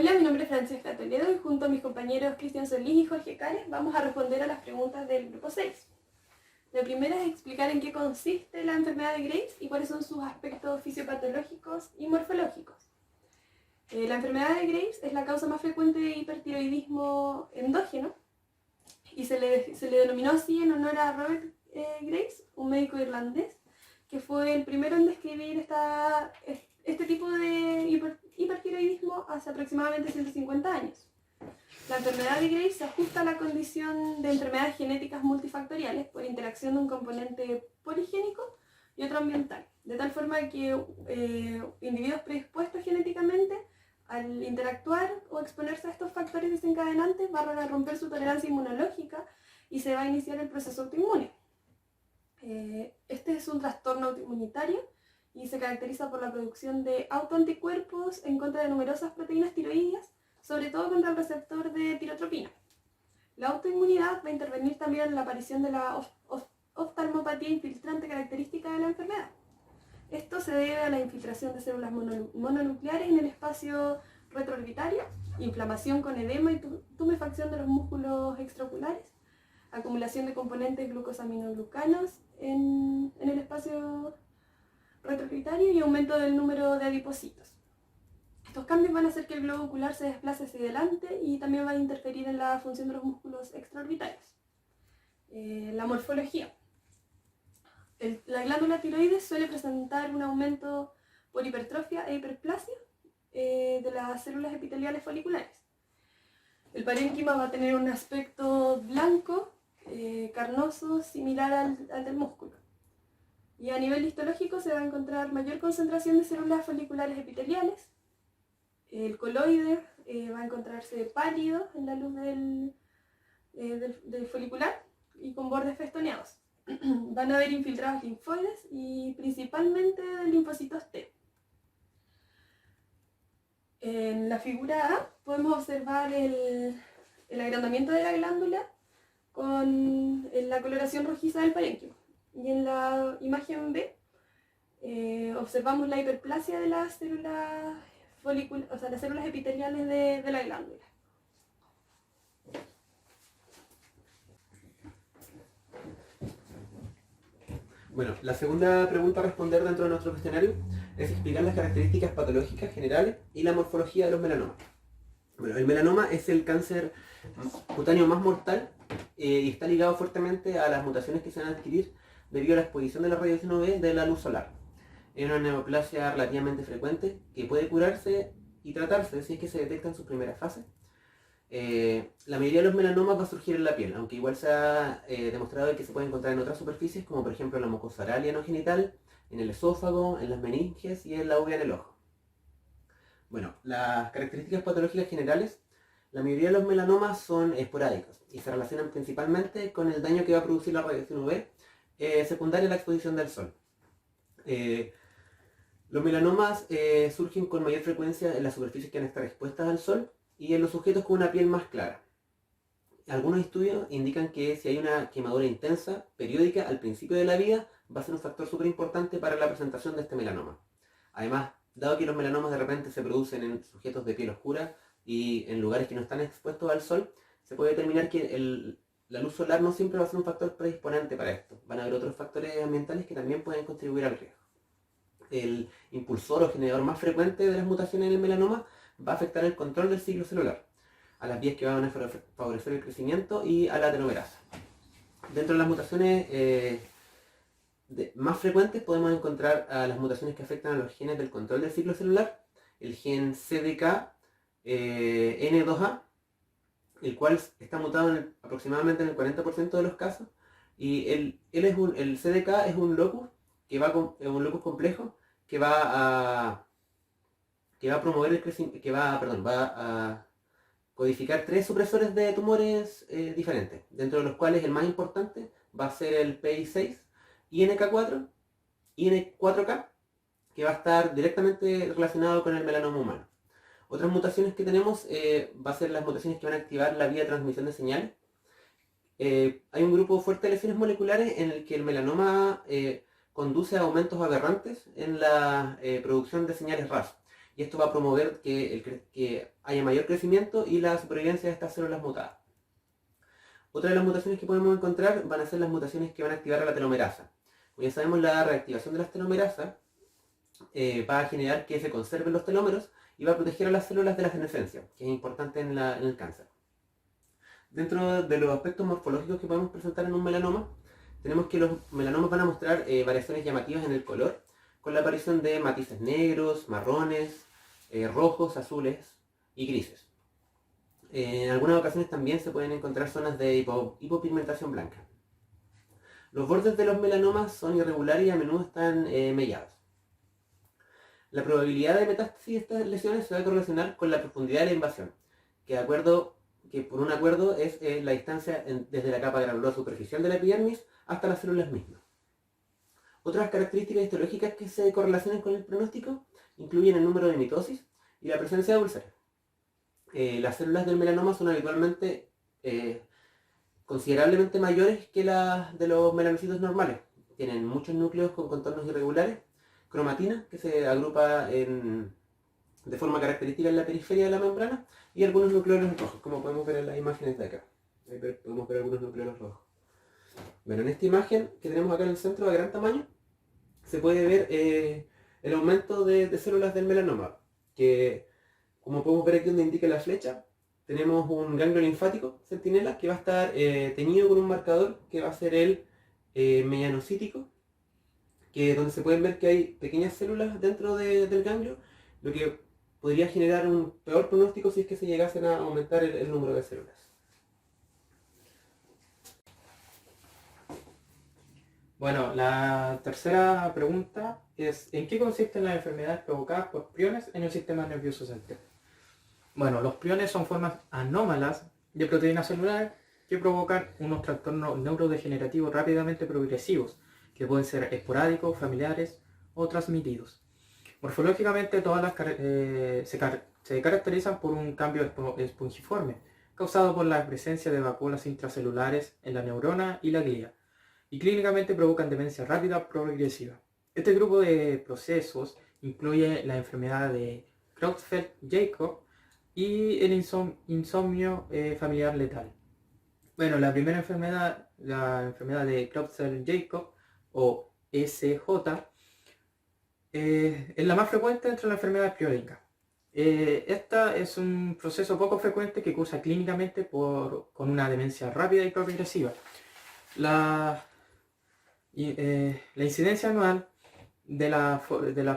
Hola, mi nombre es Francesca Toledo y junto a mis compañeros Cristian Solís y Jorge Cárez vamos a responder a las preguntas del grupo 6. La primera es explicar en qué consiste la enfermedad de Graves y cuáles son sus aspectos fisiopatológicos y morfológicos. La enfermedad de Graves es la causa más frecuente de hipertiroidismo endógeno y se le denominó así en honor a Robert Graves, un médico irlandés, que fue el primero en describir este tipo de hipertiroidismo hace aproximadamente 150 años. La enfermedad de Graves se ajusta a la condición de enfermedades genéticas multifactoriales por interacción de un componente poligénico y otro ambiental, de tal forma que individuos predispuestos genéticamente al interactuar o exponerse a estos factores desencadenantes van a romper su tolerancia inmunológica y se va a iniciar el proceso autoinmune. Este es un trastorno autoinmunitario y se caracteriza por la producción de autoanticuerpos en contra de numerosas proteínas tiroideas, sobre todo contra el receptor de tirotropina. La autoinmunidad va a intervenir también en la aparición de la oftalmopatía infiltrante característica de la enfermedad. Esto se debe a la infiltración de células mononucleares en el espacio retroorbitario, inflamación con edema y tumefacción de los músculos extraoculares, acumulación de componentes glucosaminoglucanos en el espacio retroorbitario y aumento del número de adipocitos. Estos cambios van a hacer que el globo ocular se desplace hacia adelante y también va a interferir en la función de los músculos extraorbitarios. La morfología. La glándula tiroides suele presentar un aumento por hipertrofia e hiperplasia de las células epiteliales foliculares. El parénquima va a tener un aspecto blanco, carnoso, similar al del músculo. Y a nivel histológico se va a encontrar mayor concentración de células foliculares epiteliales. El coloide va a encontrarse pálido en la luz del folicular y con bordes festoneados. Van a haber infiltrados linfoides y principalmente linfocitos T. En la figura A podemos observar el agrandamiento de la glándula con la coloración rojiza del parénquima. Y en la imagen B observamos la hiperplasia de las células las células epiteliales de la glándula. Bueno, la segunda pregunta a responder dentro de nuestro cuestionario es explicar las características patológicas generales y la morfología de los melanomas. Bueno, el melanoma es el cáncer cutáneo más mortal y está ligado fuertemente a las mutaciones que se van a adquirir debido a la exposición de la radiación UV de la luz solar. Es una neoplasia relativamente frecuente que puede curarse y tratarse si es que se detecta en sus primeras fases. La mayoría de los melanomas va a surgir en la piel, aunque igual se ha demostrado que se puede encontrar en otras superficies, como por ejemplo en la mucosa oral y anogenital, en el esófago, en las meninges y en la uvea en el ojo. Bueno, las características patológicas generales, la mayoría de los melanomas son esporádicos y se relacionan principalmente con el daño que va a producir la radiación UV secundaria a la exposición del sol. Los melanomas surgen con mayor frecuencia en las superficies que van a estar expuestas al sol y en los sujetos con una piel más clara. Algunos estudios indican que si hay una quemadura intensa, periódica, al principio de la vida, va a ser un factor súper importante para la presentación de este melanoma. Además, dado que los melanomas de repente se producen en sujetos de piel oscura y en lugares que no están expuestos al sol, se puede determinar que la luz solar no siempre va a ser un factor predisponente para esto. Van a haber otros factores ambientales que también pueden contribuir al riesgo. El impulsor o generador más frecuente de las mutaciones en el melanoma va a afectar el control del ciclo celular, a las vías que van a favorecer el crecimiento y a la telomerasa. Dentro de las mutaciones más frecuentes podemos encontrar a las mutaciones que afectan a los genes del control del ciclo celular, el gen CDK N2A, el cual está mutado aproximadamente en el 40% de los casos, y el CDK es un locus un locus complejo que va a promover el crecimiento, va a codificar 3 supresores de tumores diferentes, dentro de los cuales el más importante va a ser el PI6, INK4, IN4K, que va a estar directamente relacionado con el melanoma humano. Otras mutaciones que tenemos va a ser las mutaciones que van a activar la vía de transmisión de señales. Hay un grupo fuerte de lesiones moleculares en el que el melanoma conduce a aumentos aberrantes en la producción de señales RAS. y esto va a promover que haya mayor crecimiento y la supervivencia de estas células mutadas. Otra de las mutaciones que podemos encontrar van a ser las mutaciones que van a activar a la telomerasa. Como ya sabemos, la reactivación de las telomerasas va a generar que se conserven los telómeros y va a proteger a las células de la senescencia, que es importante en el cáncer. Dentro de los aspectos morfológicos que podemos presentar en un melanoma, tenemos que los melanomas van a mostrar variaciones llamativas en el color, con la aparición de matices negros, marrones, rojos, azules y grises. En algunas ocasiones también se pueden encontrar zonas de hipopigmentación blanca. Los bordes de los melanomas son irregulares y a menudo están mellados. La probabilidad de metástasis de estas lesiones se va a correlacionar con la profundidad de la invasión, que por un acuerdo es la distancia desde la capa granulosa superficial de la epidermis hasta las células mismas. Otras características histológicas que se correlacionan con el pronóstico incluyen el número de mitosis y la presencia de úlceras. Las células del melanoma son habitualmente considerablemente mayores que las de los melanocitos normales. Tienen muchos núcleos con contornos irregulares, cromatina, que se agrupa de forma característica en la periferia de la membrana, y algunos nucleolos rojos, como podemos ver en las imágenes de acá. Ahí podemos ver algunos nucleolos rojos. Bueno, en esta imagen que tenemos acá en el centro a gran tamaño, se puede ver el aumento de células del melanoma, que como podemos ver aquí donde indica la flecha, tenemos un ganglio linfático centinela que va a estar teñido con un marcador que va a ser el melanocítico, donde se pueden ver que hay pequeñas células dentro del ganglio, lo que podría generar un peor pronóstico si es que se llegasen a aumentar el número de células. Bueno, la tercera pregunta es: ¿en qué consisten las enfermedades provocadas por priones en el sistema nervioso central? Bueno, los priones son formas anómalas de proteínas celulares que provocan unos trastornos neurodegenerativos rápidamente progresivos, que pueden ser esporádicos, familiares o transmitidos. Morfológicamente todas se caracterizan por un cambio espongiforme, causado por la presencia de vacuolas intracelulares en la neurona y la glía, y clínicamente provocan demencia rápida progresiva. Este grupo de procesos incluye la enfermedad de Creutzfeldt-Jakob y el insomnio familiar letal. Bueno, la primera enfermedad, la enfermedad de Creutzfeldt-Jakob o SJ, es la más frecuente entre las enfermedades priónicas. Esta es un proceso poco frecuente que cursa clínicamente con una demencia rápida y progresiva. La incidencia anual de la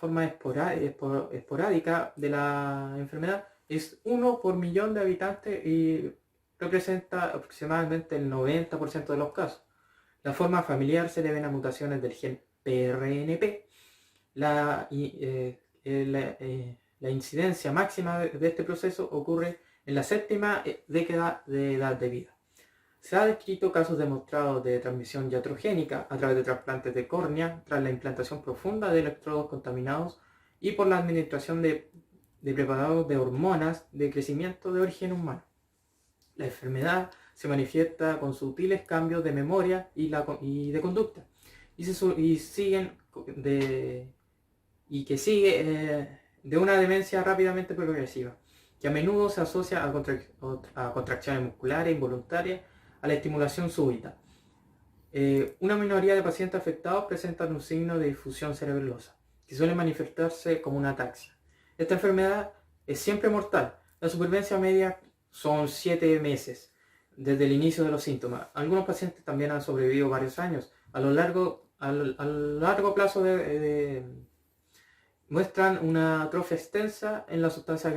forma esporádica de la enfermedad es 1 por millón de habitantes y representa aproximadamente el 90% de los casos. La forma familiar se debe a mutaciones del gen PRNP. La incidencia máxima de este proceso ocurre en la séptima década de edad de vida. Se han descrito casos demostrados de transmisión iatrogénica a través de trasplantes de córnea tras la implantación profunda de electrodos contaminados y por la administración de preparados de hormonas de crecimiento de origen humano. La enfermedad se manifiesta con sutiles cambios de memoria y de conducta y que sigue de una demencia rápidamente progresiva, que a menudo se asocia a contracciones musculares involuntarias, a la estimulación súbita. Una minoría de pacientes afectados presentan un signo de difusión cerebelosa, que suele manifestarse como una ataxia. Esta enfermedad es siempre mortal. La supervivencia media son 7 meses desde el inicio de los síntomas. Algunos pacientes también han sobrevivido varios años. A largo plazo muestran una atrofia extensa en la sustancia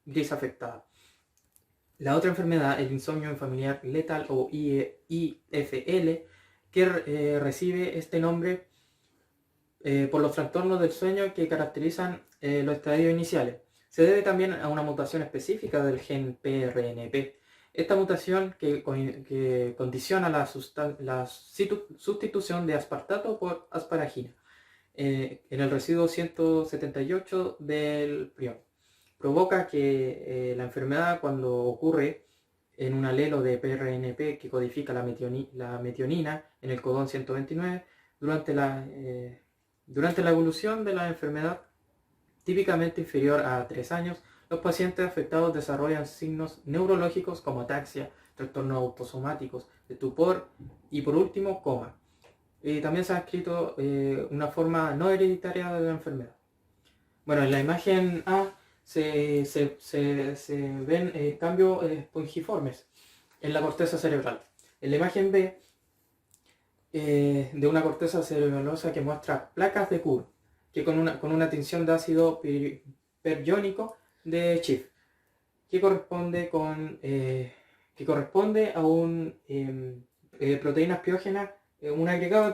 gris afectada. La otra enfermedad, el insomnio familiar letal o IFL, que recibe este nombre por los trastornos del sueño que caracterizan los estadios iniciales. Se debe también a una mutación específica del gen PRNP. Esta mutación que condiciona la sustitución de aspartato por asparagina en el residuo 178 del prion. Provoca que la enfermedad, cuando ocurre en un alelo de PRNP que codifica la metionina en el codón 129, durante la evolución de la enfermedad típicamente inferior a 3 años, los pacientes afectados desarrollan signos neurológicos como ataxia, trastornos autosomáticos, de estupor y por último coma. También se ha escrito una forma no hereditaria de la enfermedad. Bueno, en la imagen A se ven cambios espongiformes en la corteza cerebral. En la imagen B, de una corteza cerebelosa que muestra placas de Kur, que con una tinción de ácido periónico de Schiff, que corresponde a un proteínas piógenas, un agregado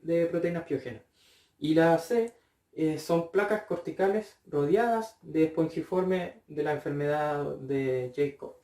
de proteínas piógenas. Y la C son placas corticales rodeadas de espongiforme de la enfermedad de Jacob.